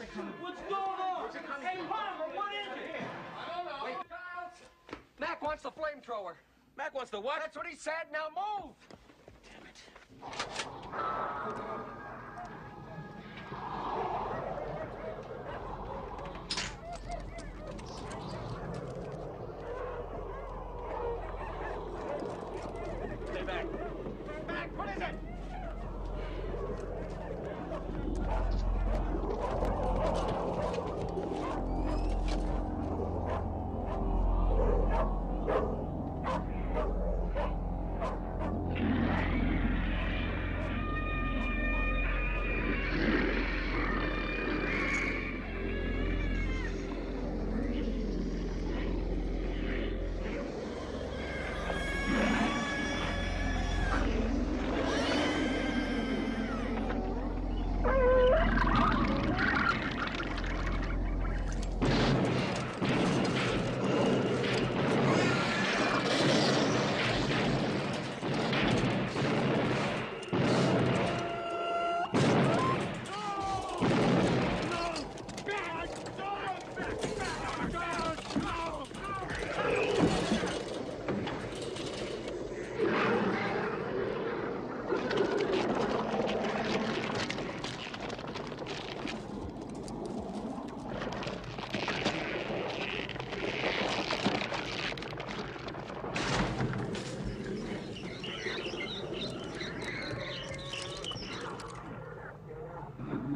What's going on? Hey, Palmer, what is it? I don't know. Wait. Mac wants the flamethrower. Mac wants the what? That's what he said. Now move. Damn it. Stay back. Mac, what is it?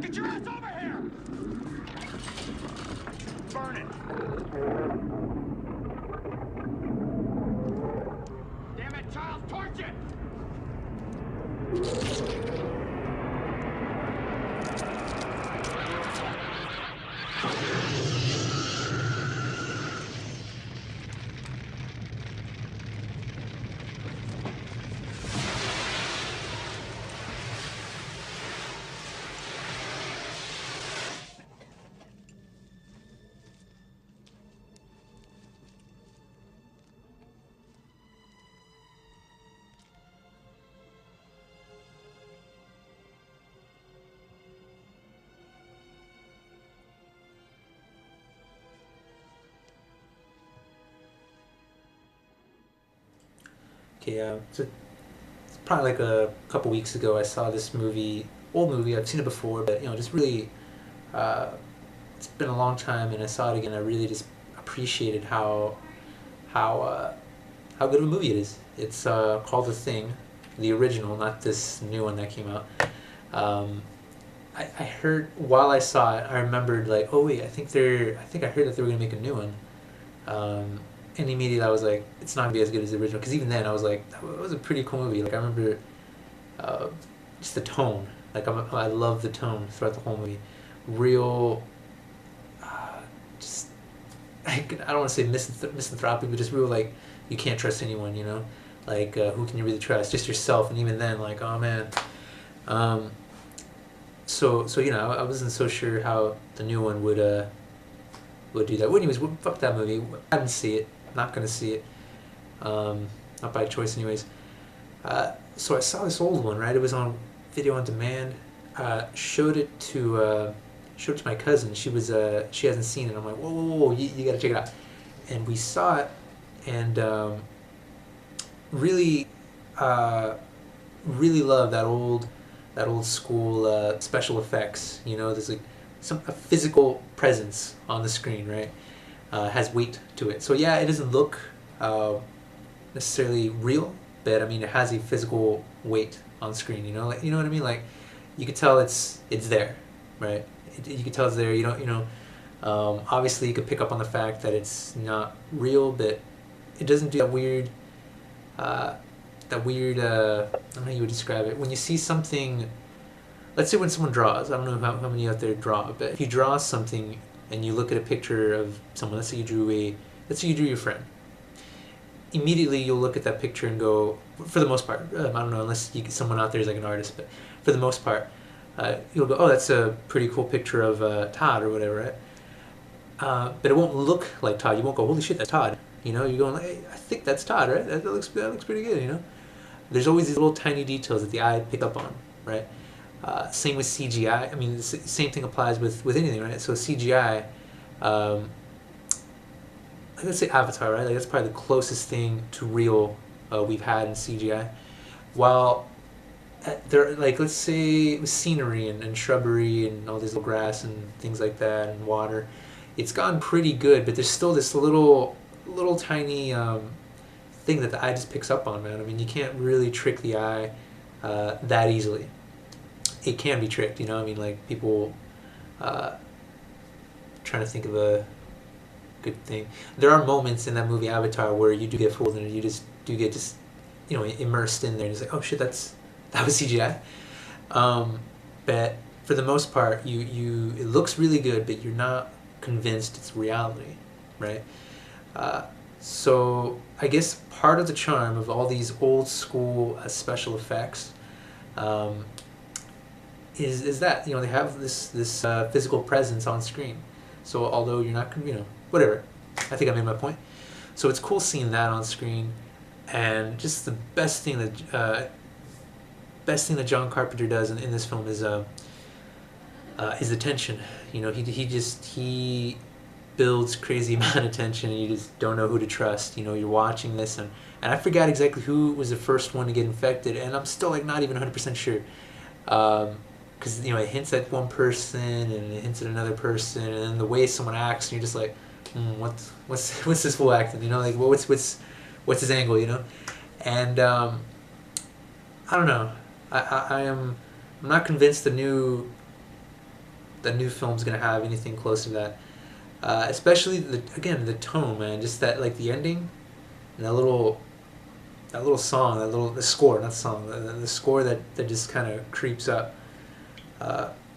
Get your ass over here! Burn it! Damn it, Charles, torch it! Okay, so it's probably like a couple weeks ago I saw this movie, old movie, I've seen it before, but just really, it's been a long time and I saw it again. I really just appreciated how good of a movie it is. It's called The Thing, the original, not this new one that came out. I heard, while I saw it, I remembered like, oh wait, I think I heard that they were gonna make a new one. And immediately I was like, it's not gonna be as good as the original. Because even then I was like, that was a pretty cool movie. Like I remember just the tone. Like I love the tone throughout the whole movie. Real, just I don't want to say misanthropic, but just real like you can't trust anyone. Like who can you really trust? Just yourself. And even then, like, oh man. So I wasn't so sure how the new one would do that. Well, anyways, fuck that movie. I didn't see it. Not gonna see it. Not by choice, anyways. So I saw this old one. Right, it was on video on demand. Showed it to my cousin. She hasn't seen it. I'm like, whoa, you gotta check it out. And we saw it, and really love that old school special effects. There's like a physical presence on the screen, right? Has weight to it. So yeah, it doesn't look necessarily real, but I mean it has a physical weight on screen. You know what I mean? Like you could tell it's there, right? You could tell it's there. Obviously you could pick up on the fact that it's not real, but it doesn't do that weird. I don't know how you would describe it. When you see something, let's say when someone draws, I don't know how many out there draw, but if you draw something and you look at a picture of someone, let's say you drew your friend, immediately you'll look at that picture and go, for the most part, I don't know, unless someone out there is like an artist, but for the most part, you'll go, oh, that's a pretty cool picture of Todd or whatever, right? But it won't look like Todd. You won't go, holy shit, that's Todd. You're going, hey, I think that's Todd, right? That looks pretty good, There's always these little tiny details that the eye pick up on, right? Same with CGI. I mean, the same thing applies with anything, right? So CGI, let's say Avatar, right? Like that's probably the closest thing to real we've had in CGI. While there, like let's say with scenery and shrubbery and all this little grass and things like that and water, it's gotten pretty good. But there's still this little tiny thing that the eye just picks up on, man. I mean, you can't really trick the eye that easily. It can be tricked, you know. I mean, like people trying to think of a good thing. There are moments in that movie Avatar where you do get fooled and you just do get you know, immersed in there. And it's like, oh shit, that was CGI. But for the most part, it looks really good, but you're not convinced it's reality, right? So I guess part of the charm of all these old school special effects is that, you know, they have this physical presence on screen. So although you're not, you know, whatever. I think I made my point. So it's cool seeing that on screen, and just the best thing that John Carpenter does in this film is the tension. You know, he builds crazy amount of tension, and you just don't know who to trust. You know, you're watching this, and I forgot exactly who was the first one to get infected, and I'm still like not even 100% sure. Because, you know, it hints at one person and it hints at another person, and then the way someone acts, and you're just like, what's this fool acting? You know, like what's his angle? You know, and I don't know. I'm not convinced the new film's gonna have anything close to that. Especially the tone, man. Just that, like the ending, and that little song, the score, not song, the score that just kind of creeps up.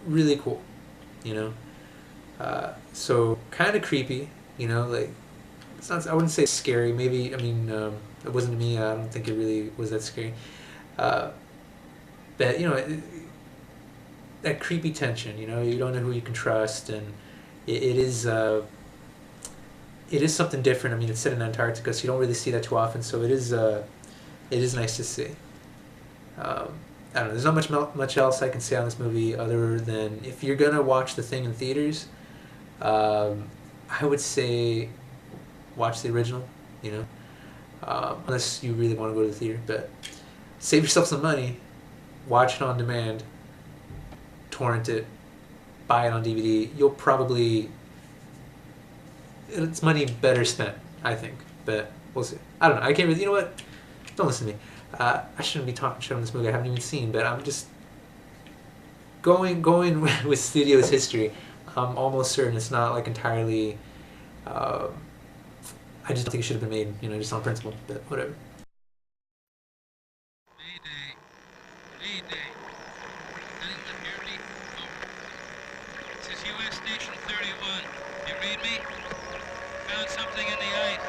Really cool, you know. So kind of creepy, you know. Like it's not. I wouldn't say scary. Maybe, I mean, it wasn't to me. I don't think it really was that scary. But you know, that creepy tension. You know, you don't know who you can trust, and it is something different. I mean, it's set in Antarctica, so you don't really see that too often. So it is nice to see. I don't know. There's not much else I can say on this movie other than if you're gonna watch The Thing in theaters, I would say watch the original. You know, unless you really want to go to the theater. But save yourself some money. Watch it on demand. Torrent it. Buy it on DVD. You'll probably, it's money better spent, I think. But we'll see. I don't know. I can't really. You know what? Don't listen to me. I shouldn't be talking shit on this movie I haven't even seen, but I'm just going with studio's history. I'm almost certain it's not like entirely. I just don't think it should have been made, you know, just on principle. But whatever. Mayday. Mayday. Anyone hear me? This is U.S. Station 31. You read me? Found something in the ice.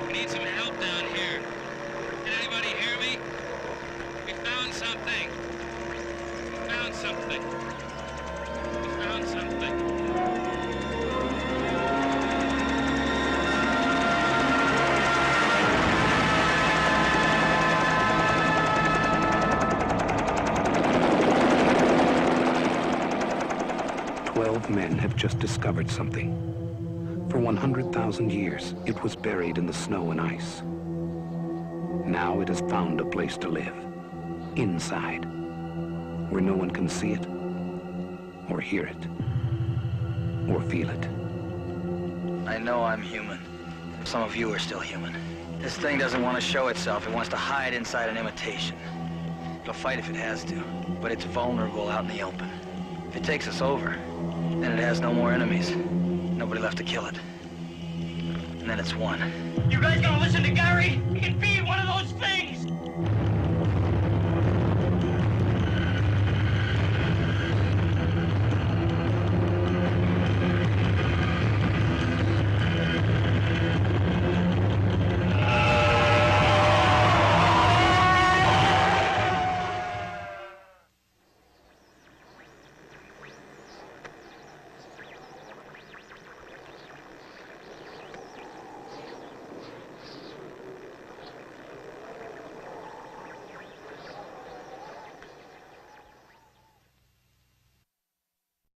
We need some help down here. Can anybody hear me? We found something. We found something. We found something. 12 men have just discovered something. For 100,000 years, it was buried in the snow and ice. Now it has found a place to live, inside, where no one can see it, or hear it, or feel it. I know I'm human. Some of you are still human. This thing doesn't want to show itself. It wants to hide inside an imitation. It'll fight if it has to, but it's vulnerable out in the open. If it takes us over, then it has no more enemies. Nobody left to kill it. And then it's won. You guys gonna listen to Gary? He can be one of those things!